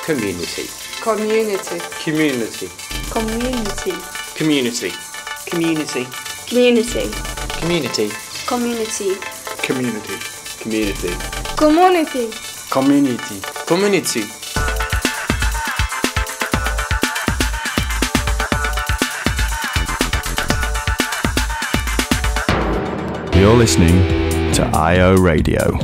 Community. Community. Community. Community. Community. Community. Community. Community. Community. Community. Community. Community. Community. Community. You're listening to IO Radio.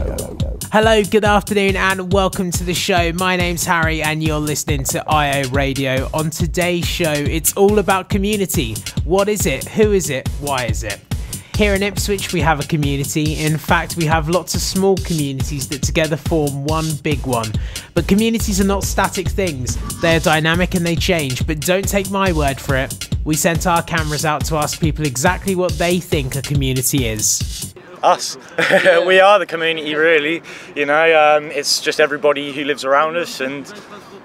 Hello, good afternoon and welcome to the show. My name's Harry and you're listening to IO Radio. On today's show, it's all about community. What is it? Who is it? Why is it? Here in Ipswich, we have a community. In fact, we have lots of small communities that together form one big one. But communities are not static things. They are dynamic and they change, but don't take my word for it. We sent our cameras out to ask people exactly what they think a community is. Us. We are the community, really. You know, it's just everybody who lives around us and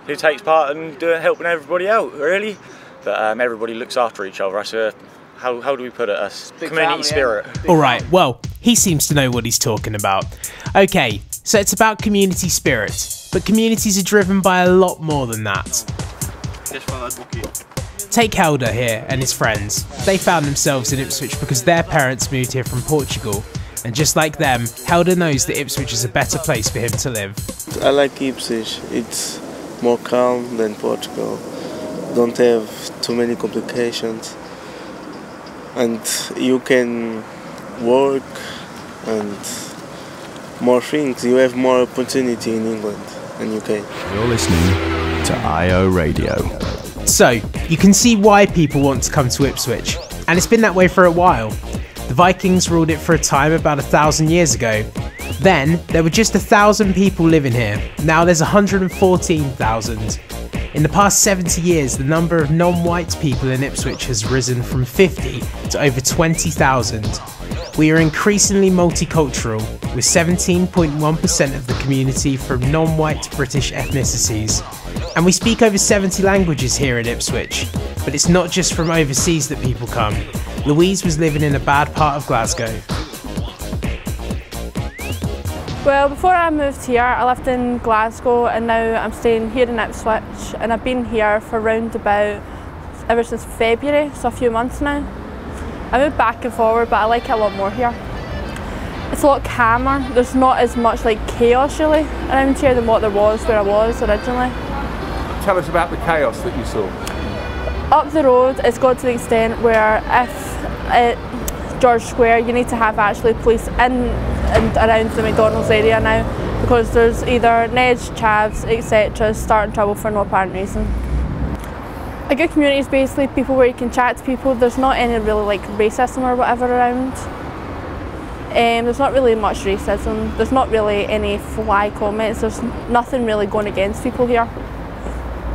who takes part in helping everybody out, really. But everybody looks after each other. So how do we put it? A community spirit. All right, well, he seems to know what he's talking about. Okay, so it's about community spirit, but communities are driven by a lot more than that. Take Helder here and his friends. They found themselves in Ipswich because their parents moved here from Portugal. And just like them, Helder knows that Ipswich is a better place for him to live. I like Ipswich. It's more calm than Portugal. Don't have too many complications. And you can work and more things. You have more opportunity in England and UK. You're listening to IO Radio. So, you can see why people want to come to Ipswich. And it's been that way for a while. The Vikings ruled it for a time about 1,000 years ago. Then, there were just 1,000 people living here. Now there's 114,000. In the past 70 years, the number of non-white people in Ipswich has risen from 50 to over 20,000. We are increasingly multicultural, with 17.1% of the community from non-white British ethnicities. And we speak over 70 languages here in Ipswich. But it's not just from overseas that people come. Louise was living in a bad part of Glasgow. Well, before I moved here, I lived in Glasgow and now I'm staying here in Ipswich, and I've been here for around about ever since February, so a few months now. I moved back and forward, but I like it a lot more here. It's a lot calmer. There's not as much like chaos really around here than what there was where I was originally. Tell us about the chaos that you saw. Up the road, it's got to the extent where if at George Square, you need to have actually police in and around the McDonald's area now, because there's either Nedge, chavs, etc. starting trouble for no apparent reason. A good community is basically people where you can chat to people. There's not any really like racism or whatever around. There's not really much racism. There's not really any fly comments. There's nothing really going against people here.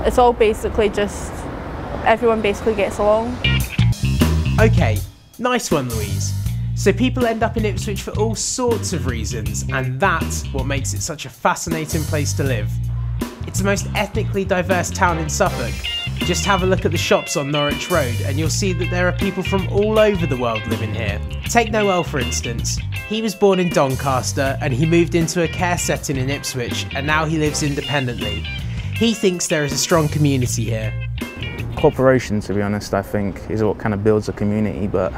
It's all basically just everyone basically gets along. Okay, nice one, Louise. So people end up in Ipswich for all sorts of reasons, and that's what makes it such a fascinating place to live. It's the most ethnically diverse town in Suffolk. Just have a look at the shops on Norwich Road and you'll see that there are people from all over the world living here. Take Noel for instance. He was born in Doncaster and he moved into a care setting in Ipswich, and now he lives independently. He thinks there is a strong community here. Cooperation, to be honest, I think is what kind of builds a community, but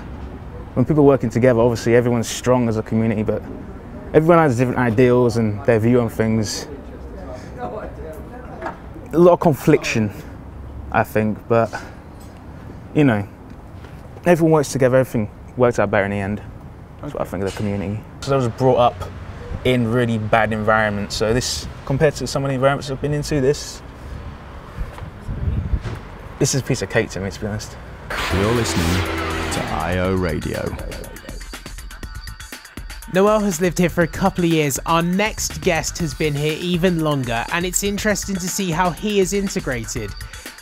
when people are working together, obviously everyone's strong as a community, but everyone has different ideals and their view on things. A lot of confliction, I think, but you know, everyone works together, everything works out better in the end. That's what I think of the community. So I was brought up in really bad environments, so this, compared to some of the environments I've been into, this is a piece of cake to me, to be honest. You're listening to IO Radio. Noel has lived here for a couple of years. Our next guest has been here even longer, and it's interesting to see how he is integrated.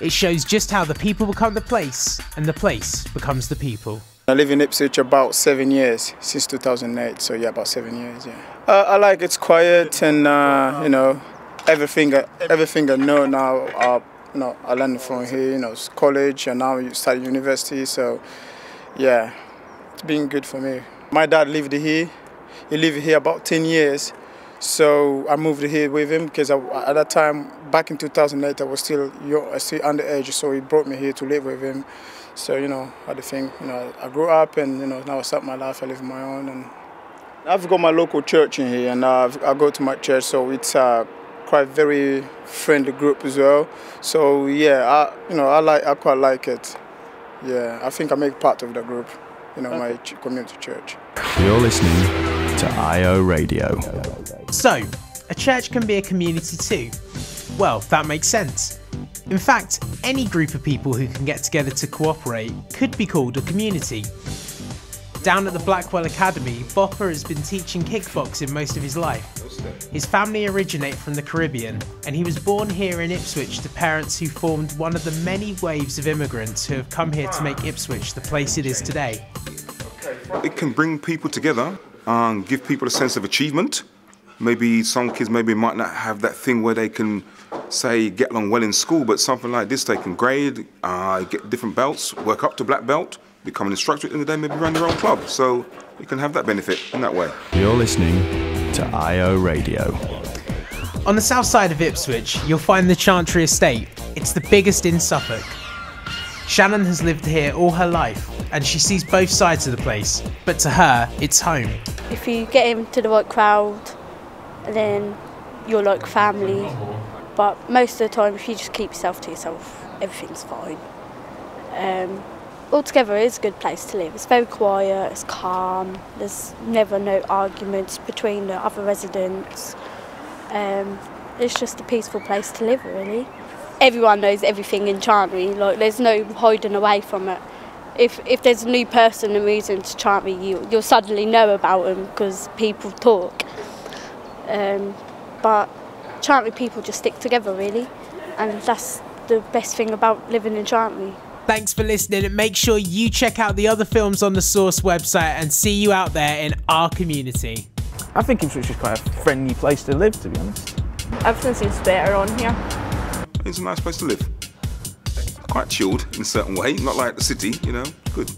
It shows just how the people become the place, and the place becomes the people. I live in Ipswich about 7 years, since 2008, so yeah, about 7 years, yeah. I like it's quiet and, you know, everything I know now, you know, I learned from here, you know, it's college, and now you start university, so yeah, it's been good for me. My dad lived here. He lived here about 10 years, So I moved here with him because at that time, back in 2008, I was still underage. So he brought me here to live with him. So, you know, I had the thing, you know, I grew up and, you know, now I start my life, I live on my own. And I've got my local church in here and I go to my church, so it's quite very friendly group as well. So, yeah, I quite like it. Yeah, I think I make part of the group, you know, my community church. You're listening to IO Radio. So, a church can be a community too. Well, that makes sense. In fact, any group of people who can get together to cooperate could be called a community. Down at the Blackwell Academy, Bopper has been teaching kickboxing most of his life. His family originate from the Caribbean, and he was born here in Ipswich to parents who formed one of the many waves of immigrants who have come here to make Ipswich the place it is today. It can bring people together and give people a sense of achievement. Maybe some kids might not have that thing where they can, say, get along well in school, but something like this, they can grade, get different belts, work up to black belt, become an instructor at the end of the day, maybe run their own club. So you can have that benefit in that way. You're listening to IO Radio. On the south side of Ipswich, you'll find the Chantry Estate. It's the biggest in Suffolk. Shannon has lived here all her life, and she sees both sides of the place, but to her, it's home. If you get into the right crowd, then you're like family, but most of the time if you just keep yourself to yourself, everything's fine. Altogether it's a good place to live. It's very quiet, it's calm, there's never no arguments between the other residents. It's just a peaceful place to live, really. Everyone knows everything in Chantry, like there's no hiding away from it. If there's a new person that moves into Chantry, you'll suddenly know about them because people talk. But Chantry people just stick together, really, and that's the best thing about living in Chantry. Thanks for listening, and make sure you check out the other films on the Source website and see you out there in our community. I think Ipswich is quite a friendly place to live, to be honest. Everything seems better on here. It's a nice place to live. Quite chilled in a certain way, not like the city, you know, good.